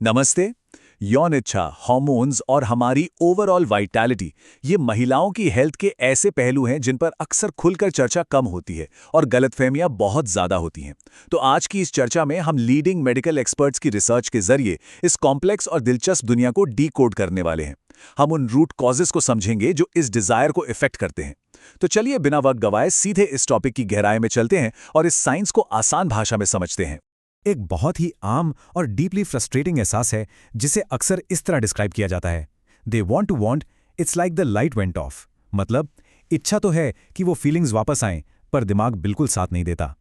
नमस्ते। यौन इच्छा, हार्मोन्स और हमारी ओवरऑल वाइटैलिटी ये महिलाओं की हेल्थ के ऐसे पहलू हैं जिन पर अक्सर खुलकर चर्चा कम होती है और गलतफहमियां बहुत ज़्यादा होती हैं। तो आज की इस चर्चा में हम लीडिंग मेडिकल एक्सपर्ट्स की रिसर्च के जरिए इस कॉम्प्लेक्स और दिलचस्प दुनिया को डीकोड करने वाले हैं। हम उन रूट कॉजेस को समझेंगे जो इस डिज़ायर को इफेक्ट करते हैं। तो चलिए बिना वक्त गवाए सीधे इस टॉपिक की गहराई में चलते हैं और इस साइंस को आसान भाषा में समझते हैं। एक बहुत ही आम और डीपली फ्रस्ट्रेटिंग एहसास है जिसे अक्सर इस तरह डिस्क्राइब किया जाता है, they want to want, it's like the light went off. मतलब इच्छा तो है कि वो फीलिंग्स वापस आएं, पर दिमाग बिल्कुल साथ नहीं देता।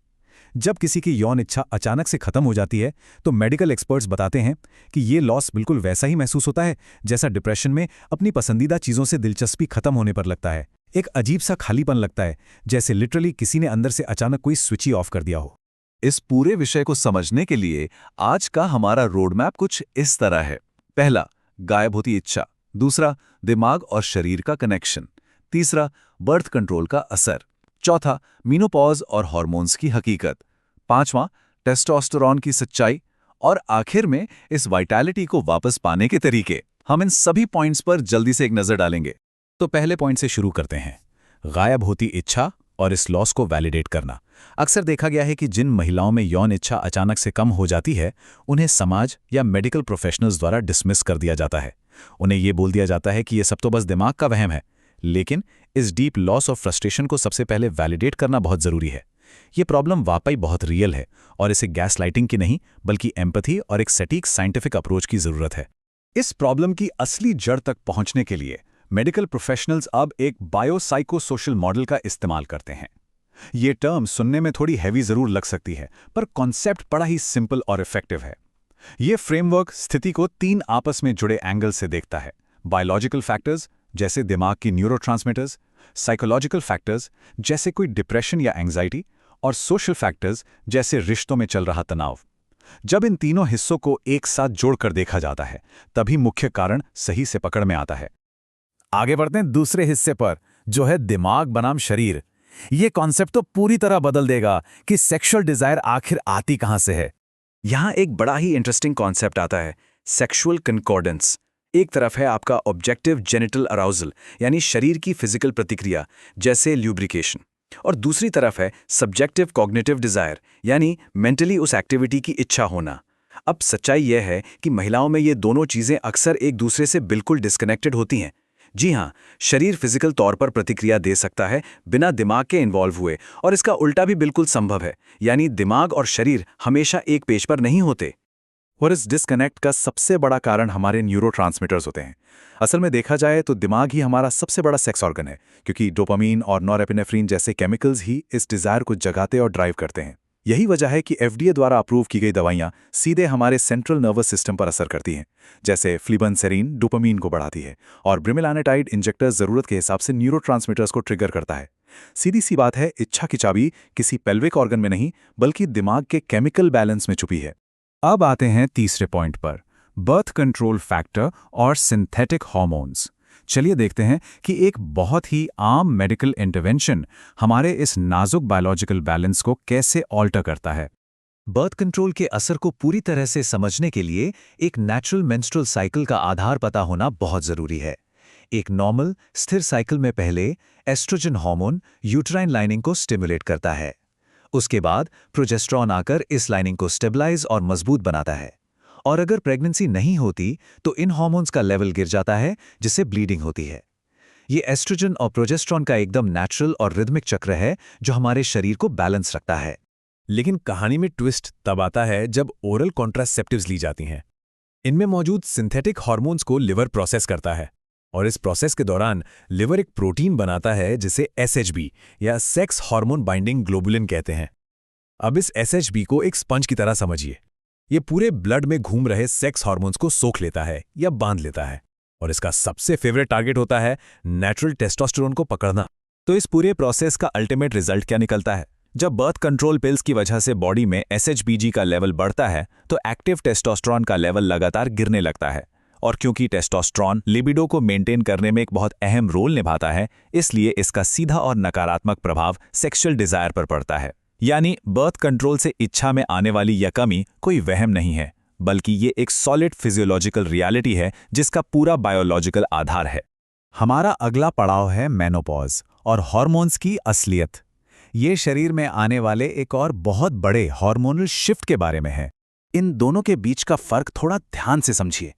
जब किसी की यौन इच्छा अचानक से खत्म हो जाती है तो मेडिकल एक्सपर्ट्स बताते हैं कि ये लॉस बिल्कुल वैसा ही महसूस होता है जैसा डिप्रेशन में अपनी पसंदीदा चीज़ों से दिलचस्पी खत्म होने पर लगता है। एक अजीब सा खालीपन लगता है, जैसे लिटरली किसी ने अंदर से अचानक कोई स्विच ही ऑफ कर दिया हो। इस पूरे विषय को समझने के लिए आज का हमारा रोड मैप कुछ इस तरह है। पहला, गायब होती इच्छा। दूसरा, दिमाग और शरीर का कनेक्शन। तीसरा, बर्थ कंट्रोल का असर। चौथा, मेनोपॉज और हार्मोन्स की हकीकत। पांचवां, टेस्टोस्टेरोन की सच्चाई। और आखिर में इस वाइटैलिटी को वापस पाने के तरीके। हम इन सभी पॉइंट्स पर जल्दी से एक नजर डालेंगे। तो पहले पॉइंट से शुरू करते हैं, गायब होती इच्छा और इस लॉस को वैलिडेट करना। अक्सर देखा गया है कि जिन महिलाओं में यौन इच्छा अचानक से कम हो जाती है, उन्हें समाज या मेडिकल प्रोफेशनल्स द्वारा डिसमिस कर दिया जाता है। उन्हें ये बोल दिया जाता है कि ये सब तो बस दिमाग का वहम है। लेकिन इस डीप लॉस ऑफ फ्रस्ट्रेशन को सबसे पहले वैलिडेट करना बहुत ज़रूरी है। ये प्रॉब्लम वाकई बहुत रियल है और इसे गैस लाइटिंग की नहीं बल्कि एम्पैथी और एक सटीक साइंटिफिक अप्रोच की ज़रूरत है। इस प्रॉब्लम की असली जड़ तक पहुंचने के लिए मेडिकल प्रोफेशनल्स अब एक बायोसाइकोसोशल मॉडल का इस्तेमाल करते हैं। ये टर्म सुनने में थोड़ी हैवी जरूर लग सकती है, पर कॉन्सेप्ट बड़ा ही सिंपल और इफेक्टिव है। ये फ्रेमवर्क स्थिति को 3 आपस में जुड़े एंगल से देखता है। बायोलॉजिकल फैक्टर्स जैसे दिमाग की न्यूरोट्रांसमीटर्स, साइकोलॉजिकल फैक्टर्स जैसे कोई डिप्रेशन या एंग्जाइटी, और सोशल फैक्टर्स जैसे रिश्तों में चल रहा तनाव। जब इन तीनों हिस्सों को एक साथ जोड़कर देखा जाता है, तभी मुख्य कारण सही से पकड़ में आता है। आगे बढ़ते हैं दूसरे हिस्से पर, जो है दिमाग बनाम शरीर। ये कॉन्सेप्ट तो पूरी तरह बदल देगा कि सेक्सुअल डिजायर आखिर आती कहां से है। यहां एक बड़ा ही इंटरेस्टिंग कॉन्सेप्ट आता है, सेक्सुअल कंकॉर्डेंस। एक तरफ है आपका ऑब्जेक्टिव जेनिटल अराउजल, यानी शरीर की फिजिकल प्रतिक्रिया जैसे ल्यूब्रिकेशन, और दूसरी तरफ है सब्जेक्टिव कॉग्निटिव डिजायर, यानी मेंटली उस एक्टिविटी की इच्छा होना। अब सच्चाई यह है कि महिलाओं में ये दोनों चीजें अक्सर एक दूसरे से बिल्कुल डिस्कनेक्टेड होती हैं। जी हाँ, शरीर फिजिकल तौर पर प्रतिक्रिया दे सकता है बिना दिमाग के इन्वॉल्व हुए, और इसका उल्टा भी बिल्कुल संभव है, यानी दिमाग और शरीर हमेशा एक पेज पर नहीं होते। और इस डिस्कनेक्ट का सबसे बड़ा कारण हमारे न्यूरोट्रांसमीटर्स होते हैं। असल में देखा जाए तो दिमाग ही हमारा सबसे बड़ा सेक्स ऑर्गन है, क्योंकि डोपामीन और नॉरएपिनेफ्रिन जैसे केमिकल्स ही इस डिजायर को जगाते और ड्राइव करते हैं। यही वजह है कि एफडीए द्वारा अप्रूव की गई दवाइयां सीधे हमारे सेंट्रल नर्वस सिस्टम पर असर करती हैं। जैसे फ्लिबनसेरिन डोपामीन को बढ़ाती है और ब्रिमेलानेटाइड इंजेक्टर जरूरत के हिसाब से न्यूरोट्रांसमीटर्स को ट्रिगर करता है। सीधी सी बात है, इच्छा की चाबी किसी पेल्विक ऑर्गन में नहीं बल्कि दिमाग के केमिकल बैलेंस में छुपी है। अब आते हैं तीसरे पॉइंट पर, बर्थ कंट्रोल फैक्टर और सिंथेटिक हार्मोन्स। चलिए देखते हैं कि एक बहुत ही आम मेडिकल इंटरवेंशन हमारे इस नाजुक बायोलॉजिकल बैलेंस को कैसे ऑल्टर करता है। बर्थ कंट्रोल के असर को पूरी तरह से समझने के लिए एक नेचुरल मेंस्ट्रुअल साइकिल का आधार पता होना बहुत जरूरी है। एक नॉर्मल स्थिर साइकिल में पहले एस्ट्रोजन हार्मोन यूट्राइन लाइनिंग को स्टिमुलेट करता है। उसके बाद प्रोजेस्टेरॉन आकर इस लाइनिंग को स्टेबलाइज और मजबूत बनाता है। और अगर प्रेगनेंसी नहीं होती तो इन हार्मोन्स का लेवल गिर जाता है, जिससे ब्लीडिंग होती है। ये एस्ट्रोजन और प्रोजेस्टेरॉन का एकदम नेचुरल और रिदमिक चक्र है जो हमारे शरीर को बैलेंस रखता है। लेकिन कहानी में ट्विस्ट तब आता है जब ओरल कॉन्ट्रासेप्टिव्स ली जाती हैं। इनमें मौजूद सिंथेटिक हार्मोन्स को लिवर प्रोसेस करता है, और इस प्रोसेस के दौरान लिवर एक प्रोटीन बनाता है जिसे एसएचबी या सेक्स हार्मोन बाइंडिंग ग्लोबुलिन कहते हैं। अब इस एसएचबी को एक स्पंज की तरह समझिए। ये पूरे ब्लड में घूम रहे सेक्स हार्मोन्स को सोख लेता है या बांध लेता है, और इसका सबसे फेवरेट टारगेट होता है नेचुरल टेस्टोस्टेरोन को पकड़ना। तो इस पूरे प्रोसेस का अल्टीमेट रिजल्ट क्या निकलता है? जब बर्थ कंट्रोल पिल्स की वजह से बॉडी में एसएचबीजी का लेवल बढ़ता है तो एक्टिव टेस्टोस्टेरोन का लेवल लगातार गिरने लगता है। और क्योंकि टेस्टोस्टेरोन लिबिडो को मेंटेन करने में एक बहुत अहम रोल निभाता है, इसलिए इसका सीधा और नकारात्मक प्रभाव सेक्सुअल डिजायर पर पड़ता है। यानी बर्थ कंट्रोल से इच्छा में आने वाली यह कमी कोई वहम नहीं है, बल्कि ये एक सॉलिड फिजियोलॉजिकल रियलिटी है जिसका पूरा बायोलॉजिकल आधार है। हमारा अगला पड़ाव है मेनोपॉज और हार्मोन्स की असलियत। ये शरीर में आने वाले एक और बहुत बड़े हार्मोनल शिफ्ट के बारे में है। इन दोनों के बीच का फर्क थोड़ा ध्यान से समझिए।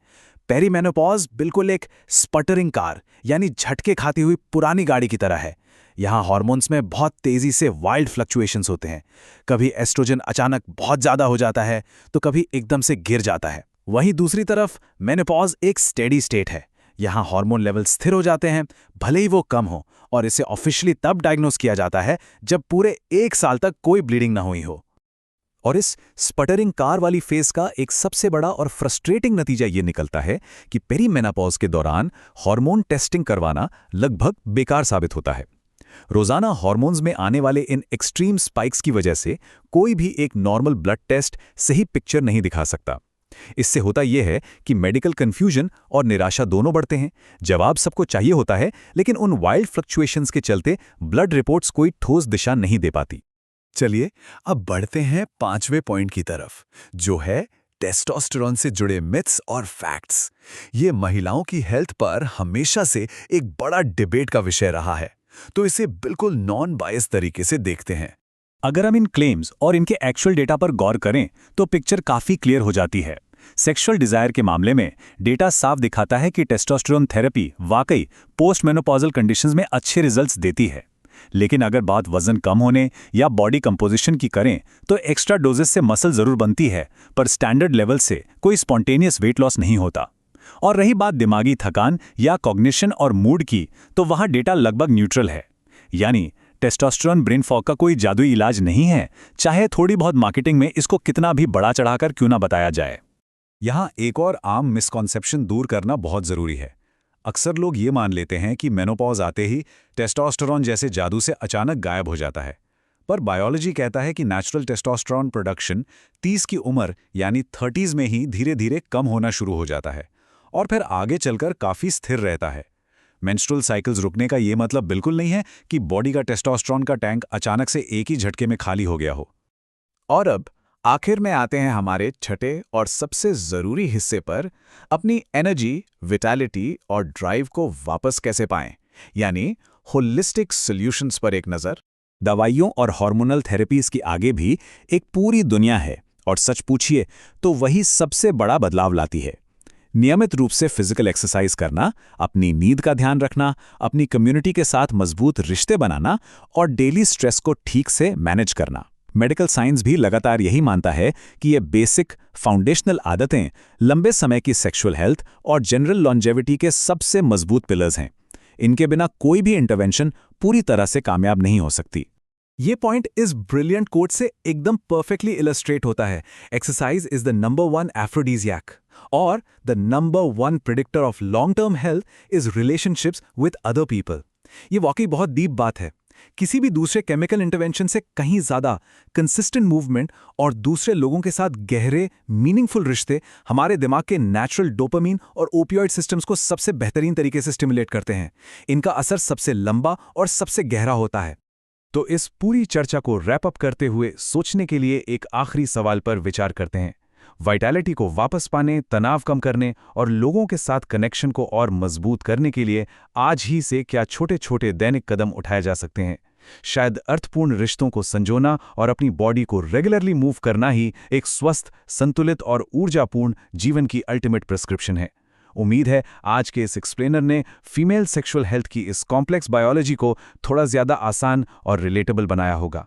पेरीमेनोपॉज बिल्कुल एक स्पटरिंग कार यानी झटके खाती हुई पुरानी गाड़ी की तरह है। यहाँ हार्मोन्स में बहुत तेजी से वाइल्ड फ्लक्चुएशंस होते हैं। कभी एस्ट्रोजन अचानक बहुत ज़्यादा हो जाता है तो कभी एकदम से गिर जाता है। वहीं दूसरी तरफ मेनोपॉज एक स्टेडी स्टेट है। यहाँ हार्मोन लेवल स्थिर हो जाते हैं, भले ही वो कम हो, और इसे ऑफिशियली तब डायग्नोस किया जाता है जब पूरे 1 साल तक कोई ब्लीडिंग ना हुई हो। और इस स्पटरिंग कार वाली फेज का एक सबसे बड़ा और फ्रस्ट्रेटिंग नतीजा ये निकलता है कि पेरीमेनोपॉज के दौरान हार्मोन टेस्टिंग करवाना लगभग बेकार साबित होता है। रोजाना हार्मोन्स में आने वाले इन एक्सट्रीम स्पाइक्स की वजह से कोई भी एक नॉर्मल ब्लड टेस्ट सही पिक्चर नहीं दिखा सकता। इससे होता यह है कि मेडिकल कंफ्यूजन और निराशा दोनों बढ़ते हैं। जवाब सबको चाहिए होता है, लेकिन उन वाइल्ड फ्लक्चुएशंस के चलते ब्लड रिपोर्ट्स कोई ठोस दिशा नहीं दे पाती। चलिए अब बढ़ते हैं 5वें पॉइंट की तरफ, जो है टेस्टोस्टेरोन से जुड़े मिथ्स और फैक्ट्स। ये महिलाओं की हेल्थ पर हमेशा से एक बड़ा डिबेट का विषय रहा है, तो इसे बिल्कुल नॉन बायस तरीके से देखते हैं। अगर हम इन क्लेम्स और इनके एक्चुअल डेटा पर गौर करें तो पिक्चर काफी क्लियर हो जाती है। सेक्सुअल डिजायर के मामले में डेटा साफ दिखाता है कि टेस्टोस्टेरोन थेरेपी वाकई पोस्ट मेनोपॉजल कंडीशंस में अच्छे रिजल्ट्स देती है। लेकिन अगर बात वजन कम होने या बॉडी कंपोजिशन की करें तो एक्स्ट्रा डोजेस से मसल जरूर बनती है, पर स्टैंडर्ड लेवल से कोई स्पॉन्टेनियस वेट लॉस नहीं होता। और रही बात दिमागी थकान या कॉग्निशन और मूड की, तो वहां डेटा लगभग न्यूट्रल है। यानी टेस्टोस्टेरोन ब्रेन फॉग का कोई जादुई इलाज नहीं है, चाहे थोड़ी बहुत मार्केटिंग में इसको कितना भी बड़ा चढ़ाकर क्यों ना बताया जाए। यहाँ एक और आम मिसकॉन्सेप्शन दूर करना बहुत जरूरी है। अक्सर लोग ये मान लेते हैं कि मेनोपॉज आते ही टेस्टोस्टेरोन जैसे जादू से अचानक गायब हो जाता है, पर बायोलॉजी कहता है कि नेचुरल टेस्टोस्टेरोन प्रोडक्शन 30 की उम्र यानी 30s में ही धीरे धीरे कम होना शुरू हो जाता है और फिर आगे चलकर काफ़ी स्थिर रहता है। मेंस्ट्रुअल साइकिल्स रुकने का ये मतलब बिल्कुल नहीं है कि बॉडी का टेस्टोस्टेरोन का टैंक अचानक से एक ही झटके में खाली हो गया हो। और अब आखिर में आते हैं हमारे छठे और सबसे ज़रूरी हिस्से पर, अपनी एनर्जी, विटैलिटी और ड्राइव को वापस कैसे पाएं, यानी होलिस्टिक सॉल्यूशंस पर एक नज़र। दवाइयों और हार्मोनल थेरेपीज की आगे भी एक पूरी दुनिया है, और सच पूछिए तो वही सबसे बड़ा बदलाव लाती है। नियमित रूप से फिजिकल एक्सरसाइज करना, अपनी नींद का ध्यान रखना, अपनी कम्युनिटी के साथ मजबूत रिश्ते बनाना और डेली स्ट्रेस को ठीक से मैनेज करना। मेडिकल साइंस भी लगातार यही मानता है कि ये बेसिक फाउंडेशनल आदतें लंबे समय की सेक्सुअल हेल्थ और जनरल लॉन्जेविटी के सबसे मजबूत पिलर्स हैं। इनके बिना कोई भी इंटरवेंशन पूरी तरह से कामयाब नहीं हो सकती। ये पॉइंट इस ब्रिलियंट कोट से एकदम परफेक्टली इलस्ट्रेट होता है। Exercise is the number 1 aphrodisiac और the number 1 predictor of long term health is relationships with other people. ये वाकई बहुत डीप बात है। किसी भी दूसरे केमिकल इंटरवेंशन से कहीं ज्यादा कंसिस्टेंट मूवमेंट और दूसरे लोगों के साथ गहरे मीनिंगफुल रिश्ते हमारे दिमाग के नेचुरल डोपामीन और ओपियोइड सिस्टम्स को सबसे बेहतरीन तरीके से स्टिमुलेट करते हैं। इनका असर सबसे लंबा और सबसे गहरा होता है। तो इस पूरी चर्चा को रैप अप करते हुए सोचने के लिए एक आखिरी सवाल पर विचार करते हैं। वाइटैलिटी को वापस पाने, तनाव कम करने और लोगों के साथ कनेक्शन को और मजबूत करने के लिए आज ही से क्या छोटे छोटे दैनिक कदम उठाए जा सकते हैं? शायद अर्थपूर्ण रिश्तों को संजोना और अपनी बॉडी को रेगुलरली मूव करना ही एक स्वस्थ, संतुलित और ऊर्जापूर्ण जीवन की अल्टीमेट प्रिस्क्रिप्शन है। उम्मीद है आज के इस एक्सप्लेनर ने फीमेल सेक्सुअल हेल्थ की इस कॉम्प्लेक्स बायोलॉजी को थोड़ा ज्यादा आसान और रिलेटेबल बनाया होगा।